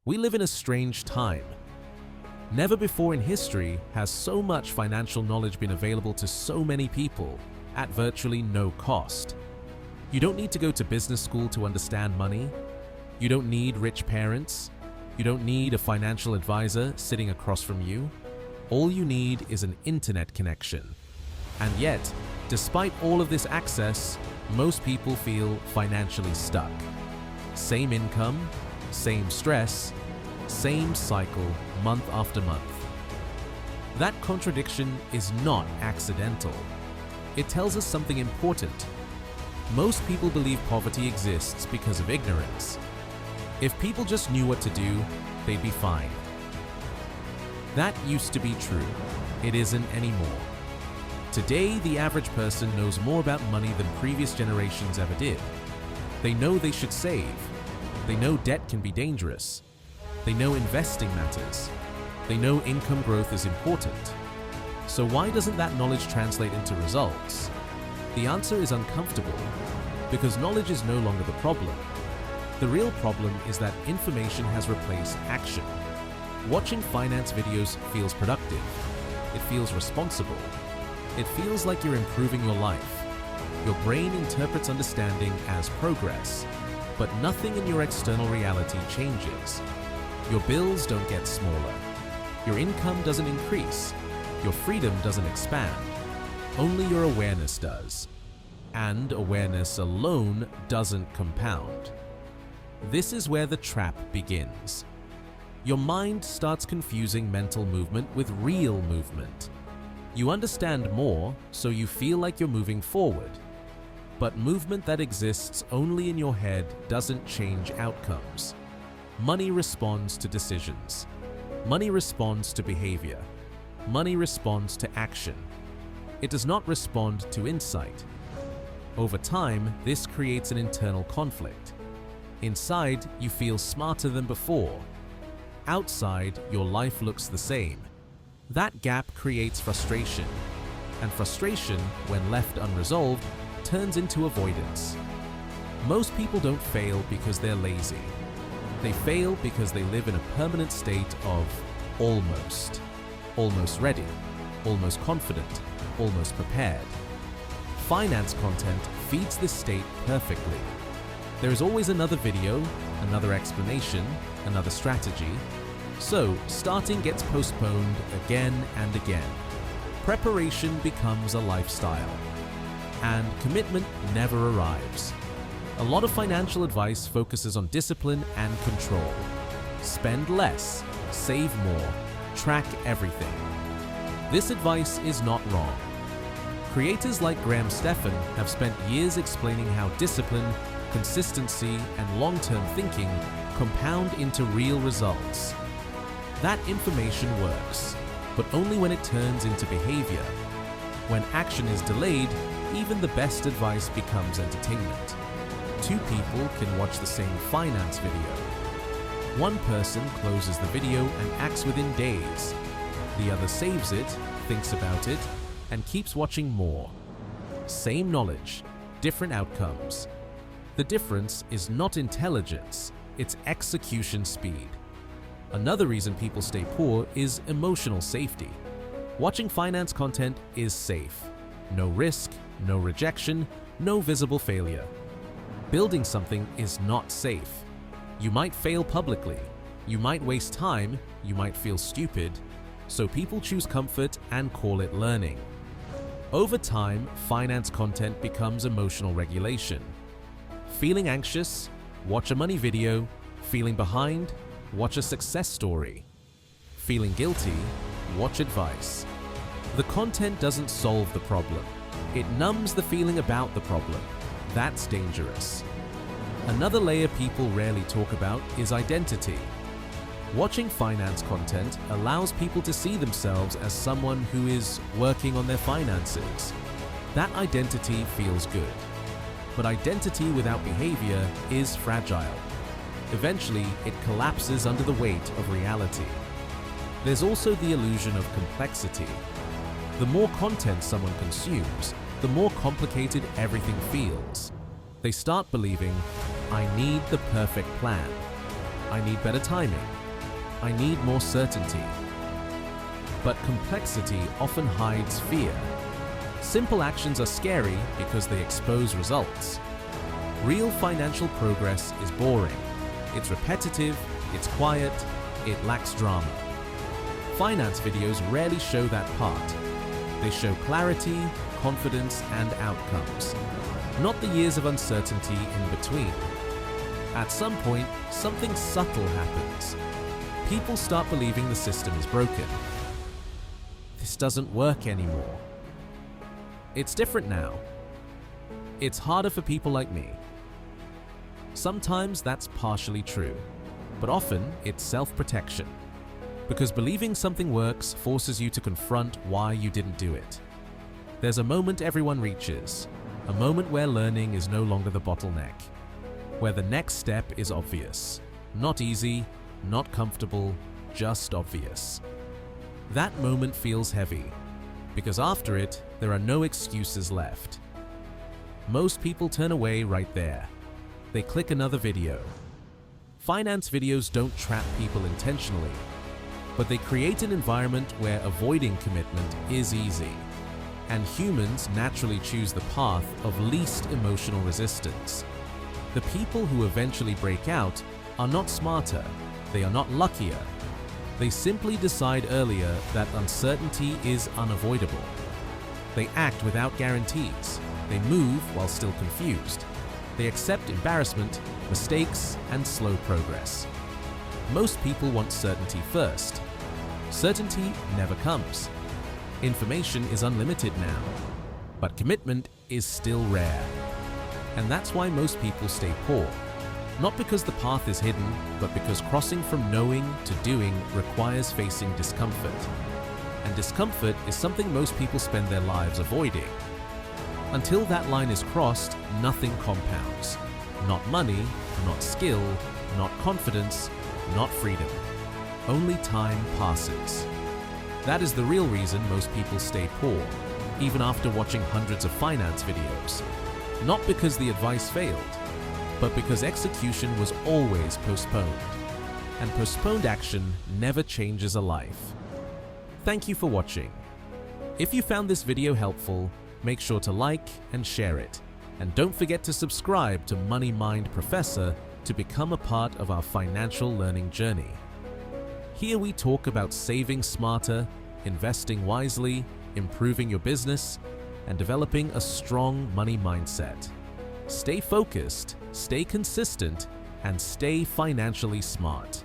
We live in a strange time. Never before in history has so much financial knowledge been available to so many people at virtually no cost. You don't need to go to business school to understand money. You don't need rich parents. You don't need a financial advisor sitting across from you. All you need is an internet connection. And yet, despite all of this access, most people feel financially stuck. Same income, same stress, same cycle month after month. That contradiction is not accidental. It tells us something important. Most people believe poverty exists because of ignorance. If people just knew what to do, they'd be fine. That used to be true. It isn't anymore. Today, the average person knows more about money than previous generations ever did. They know they should save. They know debt can be dangerous. They know investing matters. They know income growth is important. So why doesn't that knowledge translate into results? The answer is uncomfortable, because knowledge is no longer the problem. The real problem is that information has replaced action. Watching finance videos feels productive. It feels responsible. It feels like you're improving your life. Your brain interprets understanding as progress, but nothing in your external reality changes. Your bills don't get smaller. Your income doesn't increase. Your freedom doesn't expand. Only your awareness does. And awareness alone doesn't compound. This is where the trap begins. Your mind starts confusing mental movement with real movement. You understand more, so you feel like you're moving forward. But movement that exists only in your head doesn't change outcomes. Money responds to decisions. Money responds to behavior. Money responds to action. It does not respond to insight. Over time, this creates an internal conflict. Inside, you feel smarter than before. Outside, your life looks the same. That gap creates frustration. And frustration, when left unresolved, turns into avoidance. Most people don't fail because they're lazy. They fail because they live in a permanent state of almost. Almost ready, almost confident, almost prepared. Finance content feeds this state perfectly. There is always another video, another explanation, another strategy. So, starting gets postponed again and again. Preparation becomes a lifestyle. And commitment never arrives. A lot of financial advice focuses on discipline and control. Spend less, save more, track everything. This advice is not wrong. Creators like Graham Stephan have spent years explaining how discipline, consistency, and long-term thinking compound into real results. That information works, but only when it turns into behavior. When action is delayed, even the best advice becomes entertainment. Two people can watch the same finance video. One person closes the video and acts within days. The other saves it, thinks about it, and keeps watching more. Same knowledge, different outcomes. The difference is not intelligence, it's execution speed. Another reason people stay poor is emotional safety. Watching finance content is safe. No risk, no rejection, no visible failure. Building something is not safe. You might fail publicly. You might waste time. You might feel stupid. So people choose comfort and call it learning. Over time, finance content becomes emotional regulation. Feeling anxious? Watch a money video. Feeling behind? Watch a success story. Feeling guilty? Watch advice. The content doesn't solve the problem. It numbs the feeling about the problem. That's dangerous. Another layer people rarely talk about is identity. Watching finance content allows people to see themselves as someone who is working on their finances. That identity feels good. But identity without behavior is fragile. Eventually, it collapses under the weight of reality. There's also the illusion of complexity. The more content someone consumes, the more complicated everything feels. They start believing, I need the perfect plan. I need better timing. I need more certainty. But complexity often hides fear. Simple actions are scary because they expose results. Real financial progress is boring. It's repetitive, it's quiet, it lacks drama. Finance videos rarely show that part. They show clarity, confidence, and outcomes, not the years of uncertainty in between. At some point, something subtle happens. People start believing the system is broken. This doesn't work anymore. It's different now. It's harder for people like me. Sometimes that's partially true, but often it's self-protection. Because believing something works forces you to confront why you didn't do it. There's a moment everyone reaches, a moment where learning is no longer the bottleneck, where the next step is obvious. Not easy, not comfortable, just obvious. That moment feels heavy, because after it, there are no excuses left. Most people turn away right there. They click another video. Finance videos don't trap people intentionally, but they create an environment where avoiding commitment is easy. And humans naturally choose the path of least emotional resistance. The people who eventually break out are not smarter, they are not luckier. They simply decide earlier that uncertainty is unavoidable. They act without guarantees. They move while still confused. They accept embarrassment, mistakes, and slow progress. Most people want certainty first. Certainty never comes. Information is unlimited now, but commitment is still rare. And that's why most people stay poor. Not because the path is hidden, but because crossing from knowing to doing requires facing discomfort. And discomfort is something most people spend their lives avoiding. Until that line is crossed, nothing compounds. Not money, not skill, not confidence, not freedom. Only time passes. That is the real reason most people stay poor, even after watching hundreds of finance videos. Not because the advice failed, but because execution was always postponed. And postponed action never changes a life. Thank you for watching. If you found this video helpful, make sure to like and share it. And don't forget to subscribe to Money Mind Professor to become a part of our financial learning journey. Here we talk about saving smarter, investing wisely, improving your business, and developing a strong money mindset. Stay focused, stay consistent, and stay financially smart.